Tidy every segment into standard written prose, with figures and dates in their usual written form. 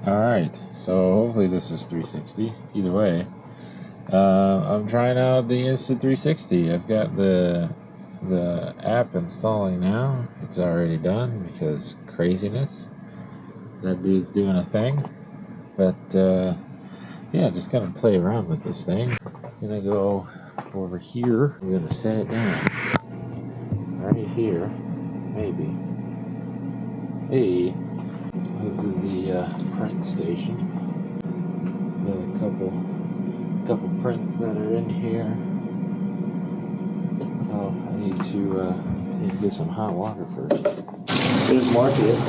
Alright, so hopefully this is 360. Either way, I'm trying out the Insta360. I've got the app installing now. It's already done because craziness. That dude's doing a thing. But yeah, just gotta play around with this thing. I'm gonna go over here. I'm gonna set it down right here, maybe. Hey, this is the print station. Got a couple prints that are in here. Oh, I need to get some hot water first. There's Market.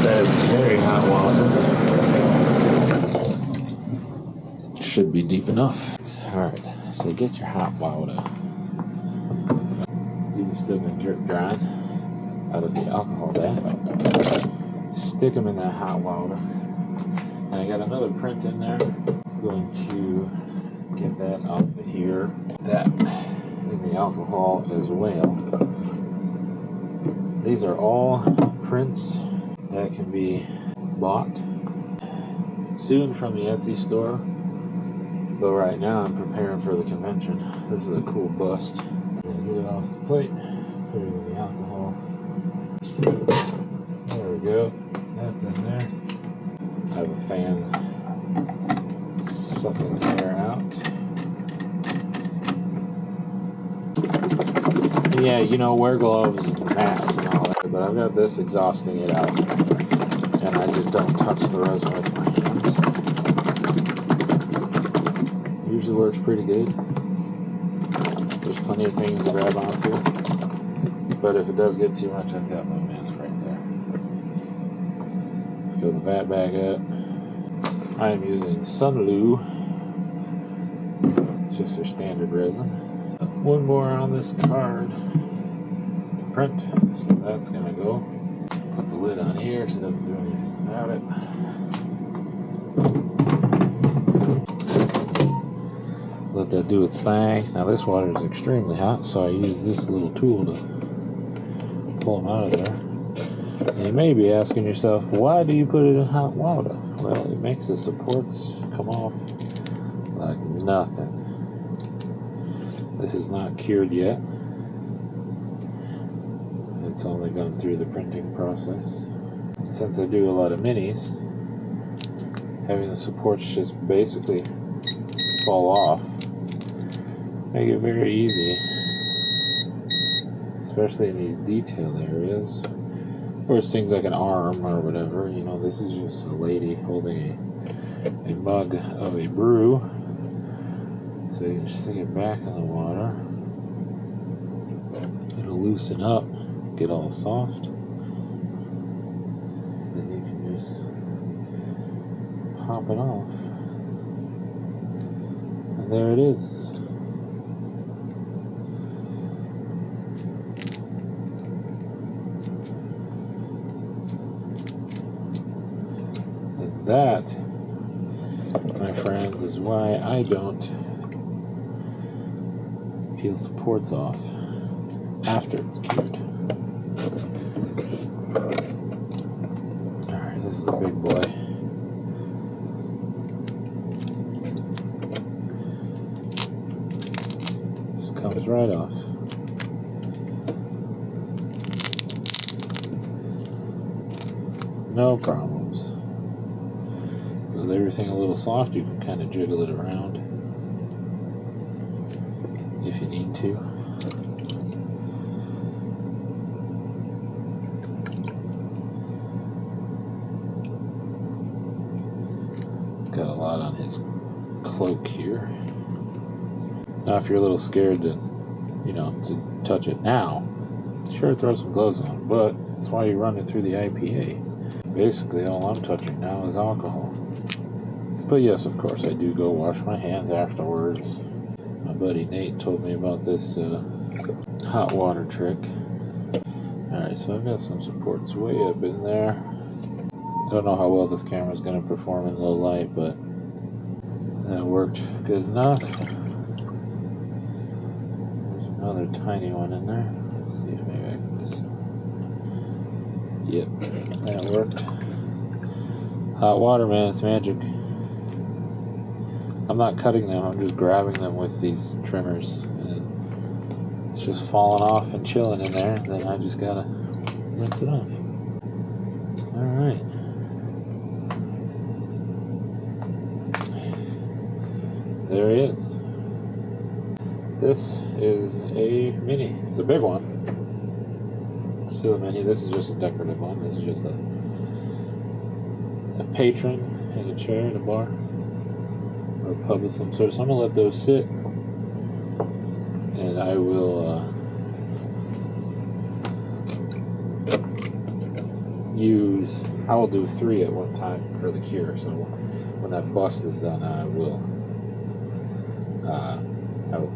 That is very hot water. Should be deep enough. Alright, so get your hot water. These are still been drip dried out of the alcohol bath. Stick them in that hot water. And I got another print in there. I'm going to get that off of here. That in the alcohol as well. These are all prints that can be bought soon from the Etsy store. But right now I'm preparing for the convention. This is a cool bust. Get it off the plate, put it in the alcohol. There we go. That's in there. I have a fan sucking the air out. Yeah, you know, wear gloves and masks and all that, but I've got this exhausting it out. And I just don't touch the resin with my hands. Usually works pretty good. There's plenty of things to grab onto, but if it does get too much, I've got my mask right there. Fill the vat bag up. I am using Sunlu. It's just their standard resin. One more on this card to print, so that's gonna go. Put the lid on here so it doesn't do anything without it. Let that do its thing. Now this water is extremely hot, so I use this little tool to pull them out of there. And you may be asking yourself, why do you put it in hot water? Well, it makes the supports come off like nothing. This is not cured yet. It's only gone through the printing process. And since I do a lot of minis, having the supports just basically fall off make it very easy, especially in these detail areas. Of course, things like an arm or whatever, you know, this is just a lady holding a mug of a brew. So you can just stick it back in the water. It'll loosen up, get all soft. Then you can just pop it off. And there it is. And that, my friends, is why I don't peel supports off after it's cured. Alright, this is a big boy. Just comes right off. No problems. With everything a little soft, you can kind of jiggle it around if you need to. Got a lot on his cloak here. Now if you're a little scared to, you know, to touch it now, sure, throw some gloves on, but that's why you run it through the IPA. Basically all I'm touching now is alcohol. But yes, of course, I do go wash my hands afterwards. My buddy Nate told me about this hot water trick. Alright, so I've got some supports way up in there. I don't know how well this camera is going to perform in low light, but that worked good enough. There's another tiny one in there. Let's see if maybe I can just Yep, that worked. Hot water, man, it's magic. I'm not cutting them, I'm just grabbing them with these trimmers. And it's just falling off and chilling in there, and then I just gotta rinse it off. Alright. There he is. This is a mini. It's a big one. Still a mini. This is just a decorative one. This is just a patron and a chair and a bar. Or a pub of some sort. So I'm going to let those sit. And I will I will do 3 at one time for the cure. So when that bust is done, I will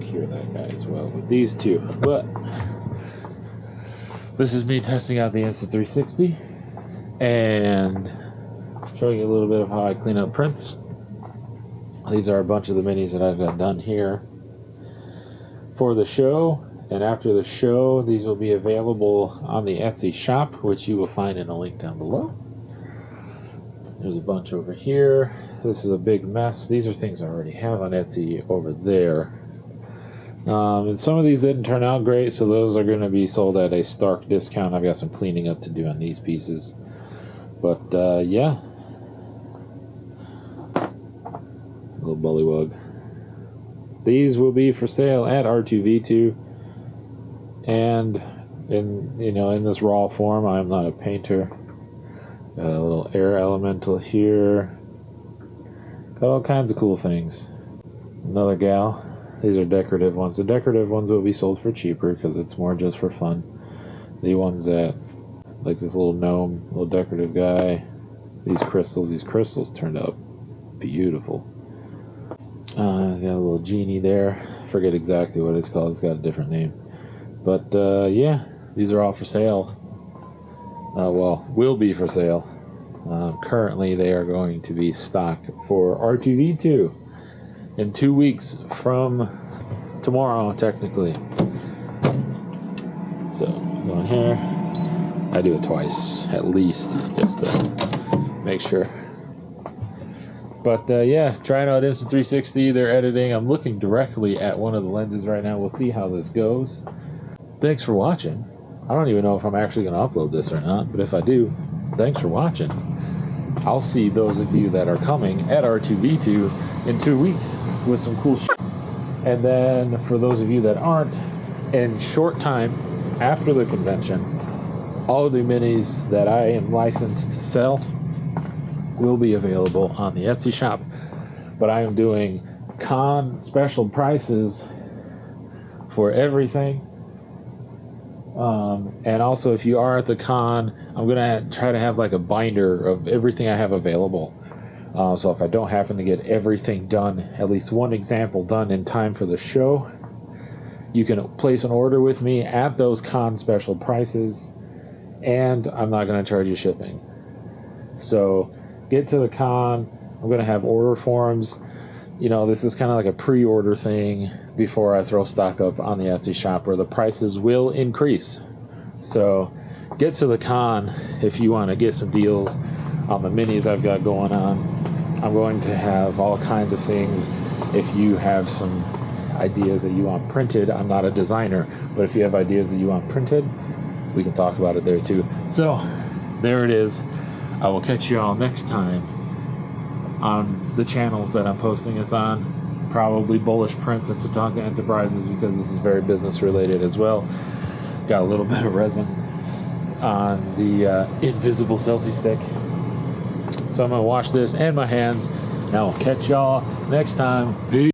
cure that guy as well with these 2. But this is me testing out the Insta360 and showing you a little bit of how I clean up prints. These are a bunch of the minis that I've got done here for the show, and after the show these will be available on the Etsy shop, which you will find in a link down below. There's a bunch over here. This is a big mess. These are things I already have on Etsy over there. And some of these didn't turn out great, so those are going to be sold at a stark discount. I've got some cleaning up to do on these pieces. But, yeah. Little bullywug. These will be for sale at R2V2. And, in this raw form, I am not a painter. Got a little air elemental here. Got all kinds of cool things. Another gal. These are decorative ones. The decorative ones will be sold for cheaper because it's more just for fun. The ones that, like this little gnome, little decorative guy. These crystals turned out beautiful. Got a little genie there. I forget exactly what it's called. It's got a different name. But yeah, these are all for sale. Well, will be for sale. Currently, they are going to be stock for R2V2 in 2 weeks from tomorrow, technically. So, going here. I do it twice, at least, just to make sure. But yeah, trying out Insta360. They're editing. I'm looking directly at one of the lenses right now. We'll see how this goes. Thanks for watching. I don't even know if I'm actually going to upload this or not, but if I do, thanks for watching. I'll see those of you that are coming at R2V2 in 2 weeks with some cool shit. And then for those of you that aren't, in short time after the convention, all of the minis that I am licensed to sell will be available on the Etsy shop. But I am doing con special prices for everything. And also, if you are at the con, I'm going to try to have like a binder of everything I have available. So if I don't happen to get everything done, at least one example done in time for the show, you can place an order with me at those con special prices, and I'm not going to charge you shipping. So get to the con. I'm going to have order forms. This is kind of like a pre-order thing before I throw stock up on the Etsy shop, where the prices will increase. So get to the con if you want to get some deals on the minis I've got going on. I'm going to have all kinds of things. If you have some ideas that you want printed, I'm not a designer, but if you have ideas that you want printed, we can talk about it there too. So there it is. I will catch you all next time on the channels that I'm posting this on. Probably Bullish Prints and Tatanka Enterprises, because this is very business related as well. Got a little bit of resin on the invisible selfie stick. So I'm going to wash this and my hands. Now I'll catch y'all next time. Peace.